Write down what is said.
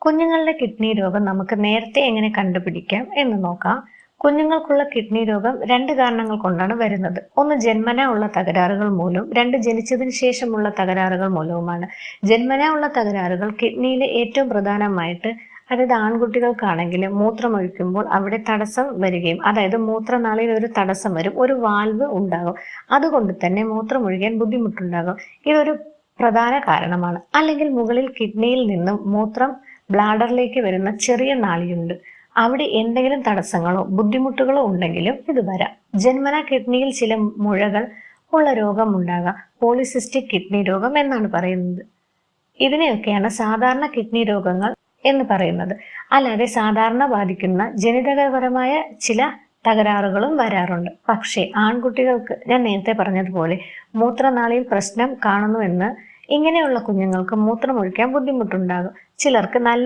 കുഞ്ഞുങ്ങളുടെ കിഡ്നി രോഗം നമുക്ക് നേരത്തെ എങ്ങനെ കണ്ടുപിടിക്കാം എന്ന് നോക്കാം. കുഞ്ഞുങ്ങൾക്കുള്ള കിഡ്നി രോഗം രണ്ട് കാരണങ്ങൾ കൊണ്ടാണ് വരുന്നത്. ഒന്ന് ജന്മനാ ഉള്ള തകരാറുകൾ മൂലവും, രണ്ട് ജനിച്ചതിന് ശേഷമുള്ള തകരാറുകൾ മൂലവുമാണ്. ജന്മനാ ഉള്ള തകരാറുകൾ കിഡ്നിയിൽ ഏറ്റവും പ്രധാനമായിട്ട്, അതായത് ആൺകുട്ടികൾക്കാണെങ്കിൽ മൂത്രമൊഴിക്കുമ്പോൾ അവിടെ തടസ്സം വരികയും, അതായത് മൂത്രനാളിയിൽ ഒരു തടസ്സം വരും, ഒരു വാൽവ് ഉണ്ടാകും. അതുകൊണ്ട് തന്നെ മൂത്രമൊഴിക്കാൻ ബുദ്ധിമുട്ടുണ്ടാകും. ഇതൊരു പ്രധാന കാരണമാണ്. അല്ലെങ്കിൽ മുകളിൽ കിഡ്നിയിൽ നിന്നും മൂത്രം ബ്ലാഡറിലേക്ക് വരുന്ന ചെറിയ നാളിയുണ്ട്. അവിടെ എന്തെങ്കിലും തടസ്സങ്ങളോ ബുദ്ധിമുട്ടുകളോ ഉണ്ടെങ്കിലും ഇത് വരാം. ജന്മന കിഡ്നിയിൽ ചില മുഴകൾ ഉള്ള രോഗം ഉണ്ടാകാം. പോളിസിസ്റ്റിക് കിഡ്നി രോഗം എന്നാണ് പറയുന്നത്. ഇതിനെയൊക്കെയാണ് സാധാരണ കിഡ്നി രോഗങ്ങൾ എന്ന് പറയുന്നത്. അല്ലാതെ സാധാരണ ബാധിക്കുന്ന ജനിതകപരമായ ചില തകരാറുകളും വരാറുണ്ട്. പക്ഷേ ആൺകുട്ടികൾക്ക് ഞാൻ നേരത്തെ പറഞ്ഞതുപോലെ മൂത്രനാളിയിൽ പ്രശ്നം കാണുന്നുവെന്ന് ഇങ്ങനെയുള്ള കുഞ്ഞുങ്ങൾക്ക് മൂത്രമൊഴിക്കാൻ ബുദ്ധിമുട്ടുണ്ടാകും. ചിലർക്ക് നല്ല